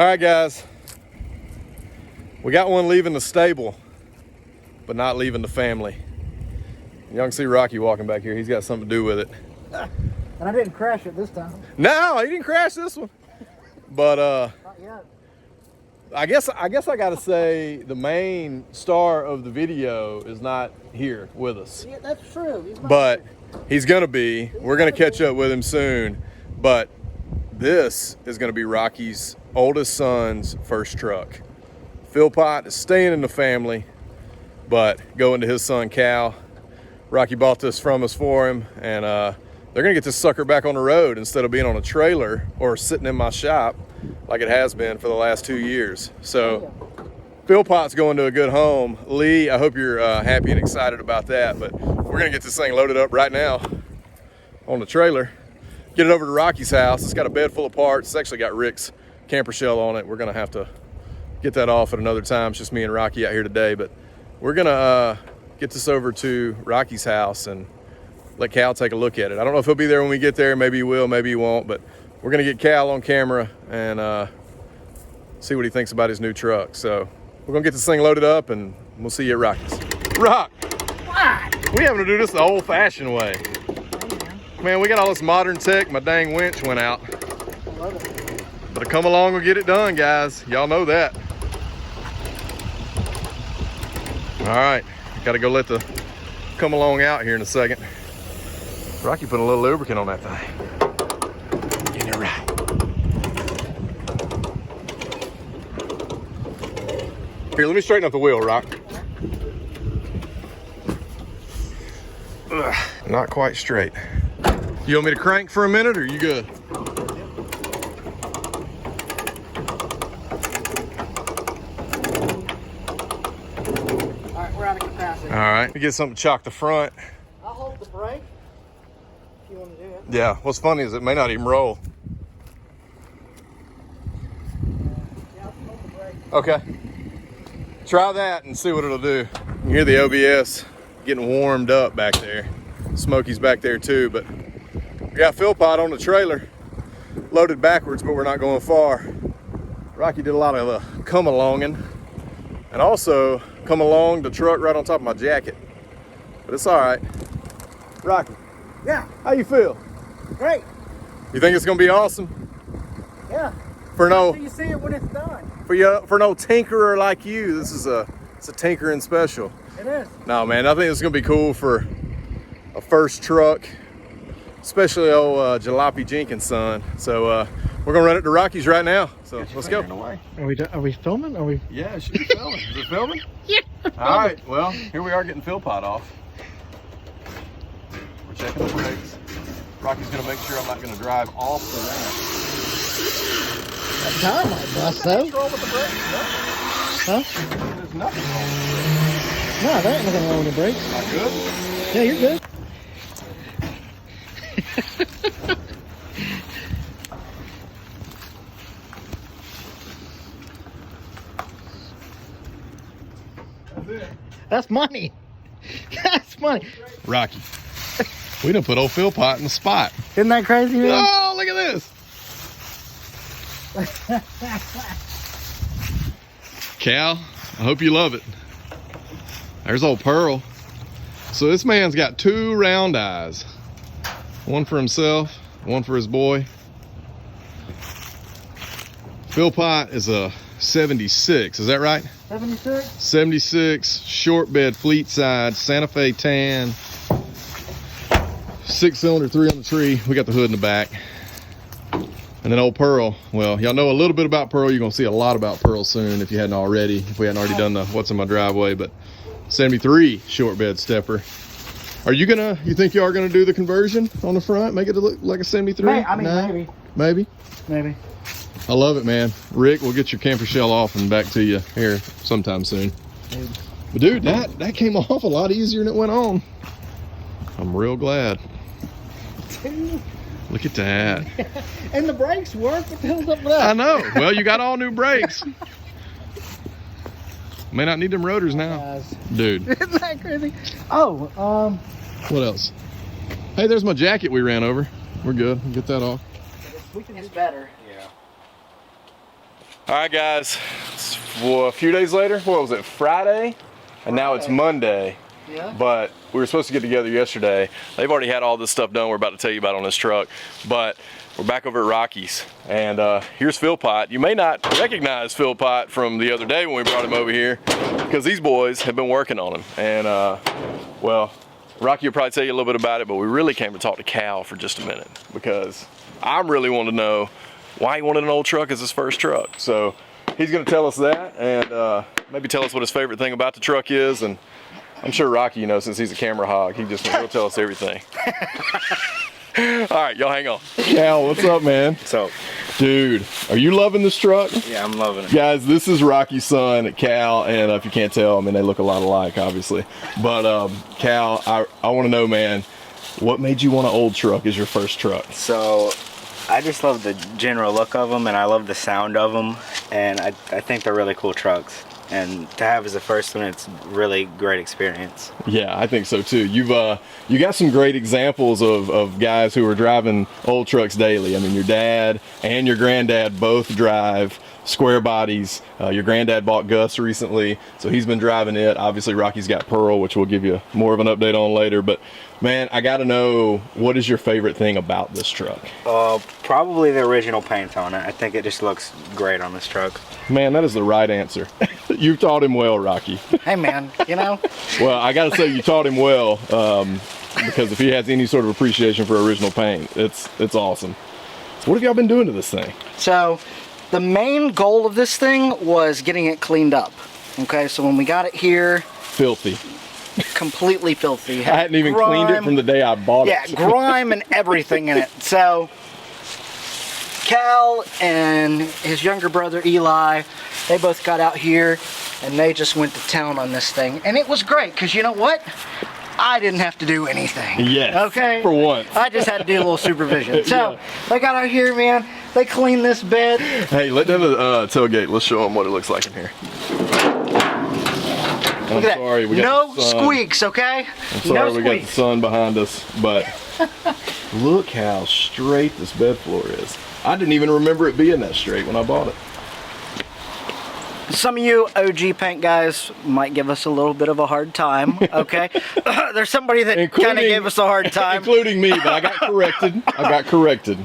All right, guys. We got one leaving the stable, but not leaving the family. Y'all can see Rocky walking back here. He's got something to do with it. And I didn't crash it this time. No, he didn't crash this one. But Not yet. I guess I gotta say the main star of the video is not here with us. Yeah, that's true. But he's gonna be. We're gonna catch up with him soon. But this is gonna be Rocky's oldest son's first truck. Phil Pott is staying in the family, but going to his son Cal. Rocky bought this from us for him, and they're gonna get this sucker back on the road instead of being on a trailer or sitting in my shop like it has been for the last 2 years. So Phil Pott's going to a good home. Lee, I hope you're happy and excited about that, but we're gonna get this thing loaded up right now on the trailer, get it over to Rocky's house. It's got a bed full of parts. It's actually got Rick's camper shell on it. We're gonna have to get that off at another time. It's just me and Rocky out here today, but we're gonna get this over to Rocky's house and let Cal take a look at it. I don't know if he'll be there when we get there. Maybe he will, maybe he won't, but we're gonna get Cal on camera and see what he thinks about his new truck. So we're gonna get this thing loaded up and we'll see you at Rocky's. Rock! What? We having to do this the old fashioned way. Man, we got all this modern tech. My dang winch went out. I love it. But come along and get it done, guys. Y'all know that. All right, gotta go let the come along out here in a second. Rocky put a little lubricant on that thing. Getting it right. Here, let me straighten up the wheel, Rock. Ugh, not quite straight. You want me to crank for a minute, or are you good? All right, we're out of capacity. All right, let me get something to chock the front. I'll hold the brake if you want to do it. Yeah, what's funny is it may not even roll. Yeah, I'll hold the brake. Okay. Try that and see what it'll do. You hear the OBS getting warmed up back there. Smokey's back there too, but we got Phil Pott on the trailer, loaded backwards, but we're not going far. Rocky did a lot of come alonging, and also come along the truck right on top of my jacket. But it's all right. Rocky, Yeah, how you feel? great. You think it's gonna be awesome? Yeah. For So you see it when it's done. for no tinkerer like you, it's a tinkering special. It is. No, man, I think it's gonna be cool for a first truck, especially old Jalopy Jenkins' son. So we're gonna run it to Rocky's right now. So let's go. Are we filming? Are we? Yeah, it should be filming. Is it filming? Yeah. All right. Well, here we are getting Phil Pott off. We're checking the brakes. Rocky's gonna make sure I'm not gonna drive off the ramp. That time might bust though. What's wrong with the brakes? Huh? There's nothing wrong. No, there ain't nothing wrong with the brakes. Not good. Yeah, you're good. That's money. That's money. Rocky, we done put old Phil Pott in the spot. Isn't that crazy, man? Oh, look at this. Cal, I hope you love it. There's old Pearl. So this man's got 2 round eyes. One for himself, one for his boy. Phil Pott is a 76, is that right? 76? 76, short bed, fleetside, Santa Fe tan. 6-cylinder, 3 on the tree. We got the hood in the back. And then old Pearl, well, y'all know a little bit about Pearl. You're gonna see a lot about Pearl soon if you hadn't already, if we hadn't already done the what's in my driveway. But 73 short bed stepper. You think you are gonna do the conversion on the front, make it look like a 73? Maybe. Maybe. I love it, man. Rick, we'll get your camper shell off and back to you here sometime soon. But dude, that came off a lot easier than it went on. I'm real glad. Look at that. And the brakes work. What the hell's up with that? I know. Well, you got all new brakes. May not need them rotors now. Dude. Isn't that crazy? Oh, what else? Hey, there's my jacket we ran over. We're good. Get that off. it's better. Yeah. All right, guys. It's a few days later. What was it? Friday, and now it's Monday. Yeah. But we were supposed to get together yesterday. They've already had all this stuff done we're about to tell you about on this truck. But we're back over at Rocky's, and here's Phil Pott. You may not recognize Phil Pott from the other day when we brought him over here, because these boys have been working on him. And well, Rocky will probably tell you a little bit about it, but we really came to talk to Cal for just a minute, because I'm really wanting to know why he wanted an old truck as his first truck. So he's going to tell us that, and maybe tell us what his favorite thing about the truck is. And I'm sure Rocky, you know, since he's a camera hog, he'll tell us everything. All right, y'all hang on. Cal, what's up, man? What's up? Dude, are you loving this truck? Yeah, I'm loving it. Guys, this is Rocky's son, Cal, and if you can't tell, I mean, they look a lot alike, obviously. But Cal, I want to know, man, what made you want an old truck as your first truck? So, I just love the general look of them, and I love the sound of them, and I think they're really cool trucks. And to have as the first one, it's really great experience. Yeah, I think so too. You got some great examples of guys who are driving old trucks daily. I mean, your dad and your granddad both drive square bodies. Your granddad bought Gus recently, so he's been driving it. Obviously, Rocky's got Pearl, which we'll give you more of an update on later. But man, I got to know, what is your favorite thing about this truck? Probably the original paint on it. I think it just looks great on this truck. Man, that is the right answer. You've taught him well, Rocky. Hey, man, you know. Well, I got to say, you taught him well, because if he has any sort of appreciation for original paint, it's awesome. So what have y'all been doing to this thing? So, the main goal of this thing was getting it cleaned up. Okay, so when we got it here, Filthy. completely filthy. I hadn't even cleaned it from the day I bought it. Yeah, grime and everything in it. So, Cal and his younger brother Eli, they both got out here and they just went to town on this thing. And it was great, because you know what? I didn't have to do anything. Yes, okay? for once. I just had to do a little supervision. So, Yeah. they got out here, man. They cleaned this bed. Hey, let down the tailgate. Let's show them what it looks like in here. Look at sorry, that. we got No the sun. squeaks, okay? I'm sorry, no we got the squeaks. sun behind us, but look how straight this bed floor is. I didn't even remember it being that straight when I bought it. Some of you OG paint guys might give us a little bit of a hard time, okay? There's somebody that kind of gave us a hard time. Including me, but I got corrected.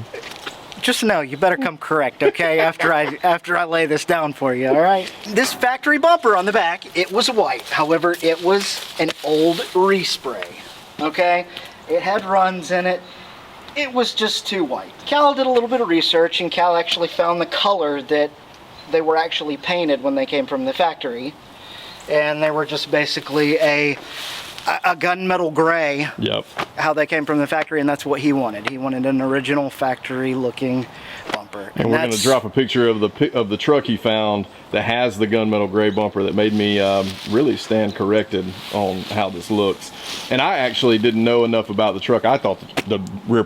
Just know, you better come correct, okay? After I lay this down for you, all right? This factory bumper on the back, it was white. However, it was an old respray, okay? It had runs in it. It was just too white. Cal did a little bit of research, and Cal actually found the color that they were actually painted when they came from the factory. And they were just basically a gunmetal gray. Yep. How they came from the factory, and that's what he wanted. He wanted an original factory-looking bumper. And we're going to drop a picture of the truck he found that has the gunmetal gray bumper that made me really stand corrected on how this looks. And I actually didn't know enough about the truck. I thought the rear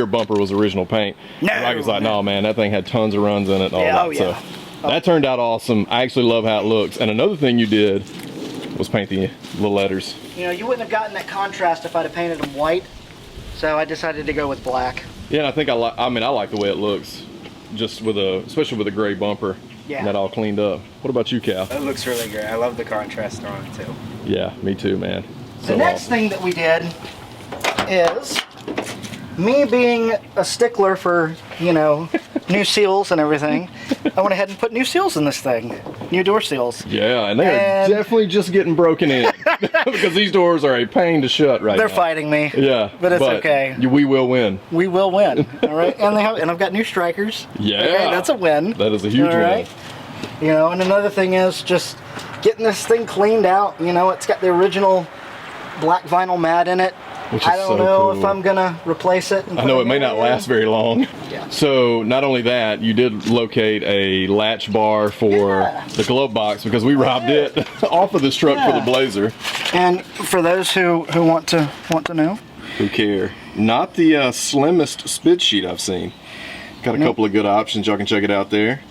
bumper was original paint. No, Rocky's like, no, man, that thing had tons of runs in it and all Yeah, that. oh, yeah. So that turned out awesome. I actually love how it looks. And another thing you did was paint the little letters. You know, you wouldn't have gotten that contrast if I'd have painted them white. So I decided to go with black. Yeah, and I think I like the way it looks, just especially with a gray bumper. Yeah. And that all cleaned up. What about you, Cal? It looks really great. I love the contrast on it too. Yeah, me too, man. The next thing that we did is, me being a stickler for, you know, new seals and everything, I went ahead and put new seals in this thing. New door seals. Yeah, and they are definitely just getting broken in because these doors are a pain to shut right now. They're fighting me. Yeah, But it's okay. We will win. We will win. All right. And I've got new strikers. Yeah. Okay, that's a win. That is a huge All right. win. You know, and another thing is just getting this thing cleaned out. You know, it's got the original black vinyl mat in it. Which is I don't so know cool. if I'm gonna replace it. I know it may not last very long. Yeah. So not only that, you did locate a latch bar for the glove box because we robbed it off of this truck for the Blazer. And for those who want to know, Who care? Not the slimmest spid sheet I've seen. Got a couple of good options. Y'all can check it out there.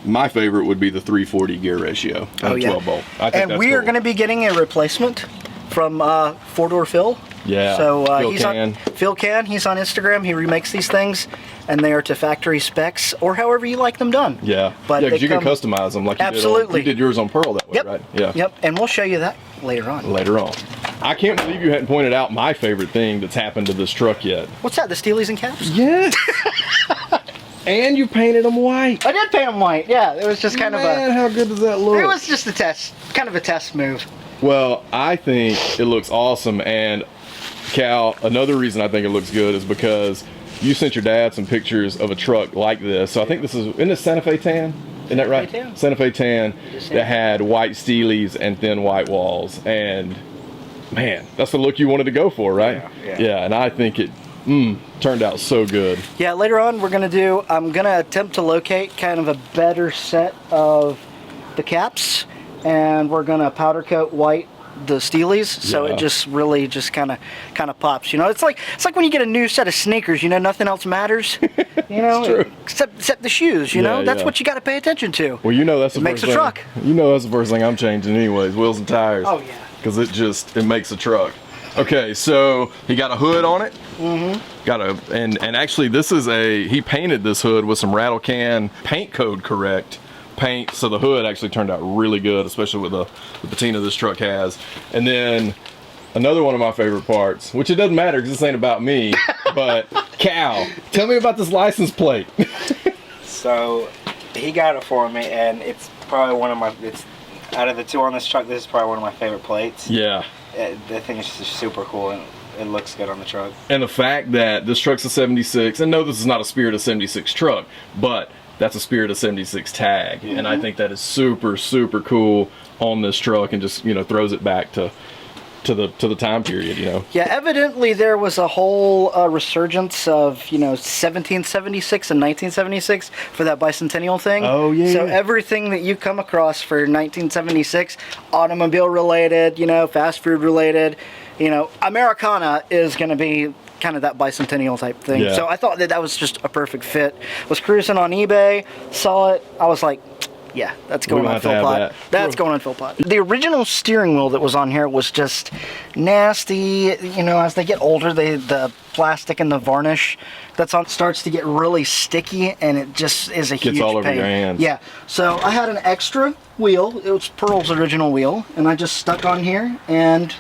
My favorite would be the 340 gear ratio. Oh, yeah. 12 bolt. I think and that's we are cool. going to be getting a replacement from Four Door Phil. Yeah, So Phil he's Can. on Phil Can. He's on Instagram. He remakes these things, and they are to factory specs or however you like them done. Yeah, But yeah, 'cause they you can come- customize them like Absolutely. you did yours on Pearl that way, Yep. right? Yeah. Yep. And we'll show you that later on. Later on. I can't believe you hadn't pointed out my favorite thing that's happened to this truck yet. What's that? The Steelies and caps? Yes. And you painted them white. I did paint them white. Yeah, it was just kind Man, of how good does that look? It was just a test, kind of a test move. Well, I think it looks awesome, and Cal, another reason I think it looks good is because you sent your dad some pictures of a truck like this. So I think isn't this Santa Fe tan? Isn't that right? Tan. Santa Fe tan that had white steelies and thin white walls, and man, that's the look you wanted to go for, right? Yeah. And I think it turned out so good. Yeah, later on I'm gonna attempt to locate kind of a better set of the caps, and we're gonna powder coat white the Steelies, so Yeah. it just really just kind of pops. You know, it's like when you get a new set of sneakers. You know, nothing else matters. You know, It's true. except the shoes. You know, Yeah, that's yeah. what you got to pay attention to. Well, you know that's the It makes first a thing. truck. You know that's the first thing I'm changing anyways, wheels and tires. Oh, yeah. Because it makes a truck. Okay, so he got a hood on it. Mm-hmm. And actually he painted this hood with some rattle can paint code correct paint, so the hood actually turned out really good, especially with the patina this truck has. And then another one of my favorite parts, which it doesn't matter because this ain't about me, but Cal, tell me about this license plate. So he got it for me, and it's probably out of the two on this truck, this is probably one of my favorite plates. Yeah. The thing is just super cool, and it looks good on the truck. And the fact that this truck's a 76, and no, this is not a Spirit of 76 truck, but that's a Spirit of 76 tag. Mm-hmm. And I think that is super, super cool on this truck, and just, throws it back to the time period, Yeah, evidently there was a whole resurgence of 1776 and 1976 for that bicentennial thing. Oh, yeah. So everything that you come across for 1976, automobile related, fast food related, Americana is going to be kind of that bicentennial type thing. Yeah. So I thought that was just a perfect fit. Was cruising on eBay, saw it, I was like, yeah, that's going on Phil Pott. That's going on Phil Pott. The original steering wheel that was on here was just nasty. As they get older, the plastic and the varnish that's on starts to get really sticky, and it just is a huge Gets all pain. over your hands. Yeah. So I had an extra wheel. It was Pearl's original wheel, and I just stuck on here, and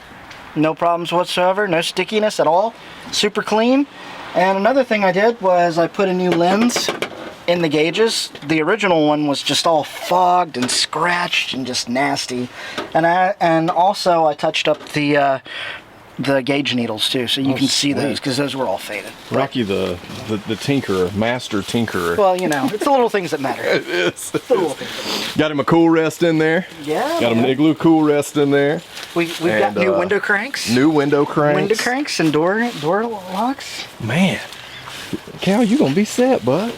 no problems whatsoever. No stickiness at all. Super clean. And another thing I did was I put a new lens in the gauges. The original one was just all fogged and scratched and just nasty. And also I touched up the gauge needles too, so you can see those, because those were all faded. Rocky the tinkerer, master tinkerer. Well, it's the little things that matter. It is. The little things that matter. Got him a cool rest in there. Yeah. Got him an Igloo cool rest in there. We've got new window cranks. New window cranks. Window cranks and door locks. Man, Cal, you gonna be set, bud.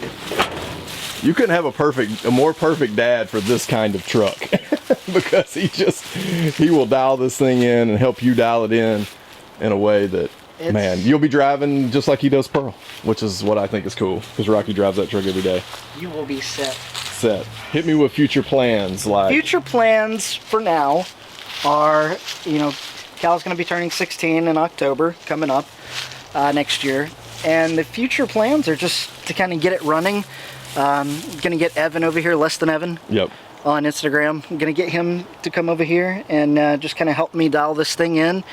You couldn't have a more perfect dad for this kind of truck, because he will dial this thing in and help you dial it in a way that, man, you'll be driving just like he does Pearl, which is what I think is cool, because Rocky drives that truck every day. You will be set. Hit me with future plans. Future plans for now are, Cal's going to be turning 16 in October, coming up next year. And the future plans are just to kind of get it running. Going to get Evan over here, Less Than Evan. Yep. On Instagram. I'm going to get him to come over here and just kind of help me dial this thing in.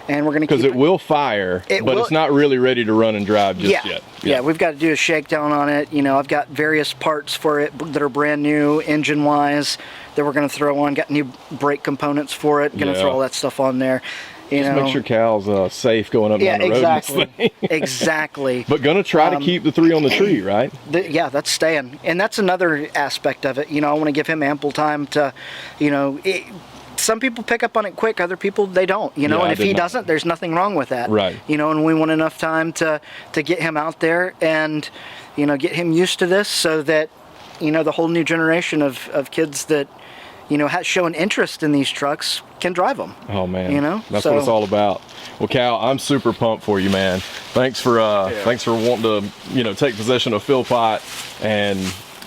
And we're going to Because it will fire, but it's not really ready to run and drive just yet. Yeah, we've got to do a shakedown on it. I've got various parts for it that are brand new, engine-wise, that we're going to throw on. Got new brake components for it. Going to throw all that stuff on there. Just make sure Cal's safe going up and down the road. Exactly. Exactly. But gonna try to keep the 3 on the tree, right? Yeah, that's staying. And that's another aspect of it. I want to give him ample time to, some people pick up on it quick, other people they don't, and if he doesn't, there's nothing wrong with that. Right. And we want enough time to get him out there and, get him used to this, so that, the whole new generation of kids that, show an interest in these trucks can drive them. Oh man, that's what it's all about. Well, Cal, I'm super pumped for you, man. Thanks for wanting to take possession of Phil Pott and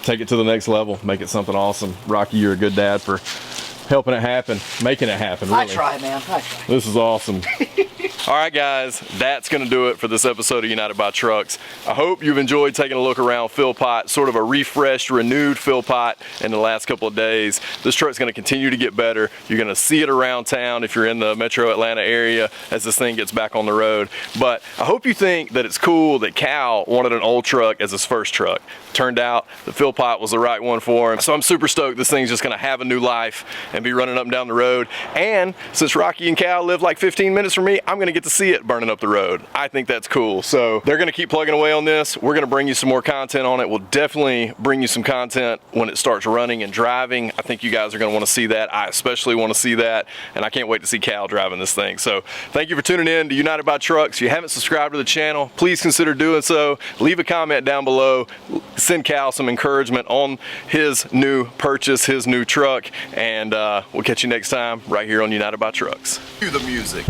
take it to the next level, make it something awesome. Rocky, you're a good dad for helping it happen, making it happen, really. I try, man, I try. This is awesome. All right, guys, that's going to do it for this episode of United by Trucks. I hope you've enjoyed taking a look around Pott, sort of a refreshed, renewed Pott in the last couple of days. This truck's going to continue to get better. You're going to see it around town if you're in the metro Atlanta area as this thing gets back on the road. But I hope you think that it's cool that Cal wanted an old truck as his first truck. Turned out the Pott was the right one for him. So I'm super stoked this thing's just going to have a new life and be running up and down the road. And since Rocky and Cal live like 15 minutes from me, I'm going to get to see it burning up the road. I think that's cool. So they're going to keep plugging away on this. We're going to bring you some more content on it. We'll definitely bring you some content when it starts running and driving. I think you guys are going to want to see that. I especially want to see that. And I can't wait to see Cal driving this thing. So thank you for tuning in to United by Trucks. If you haven't subscribed to the channel, please consider doing so. Leave a comment down below. Send Cal some encouragement on his new purchase, his new truck. And we'll catch you next time right here on United by Trucks. Cue the music.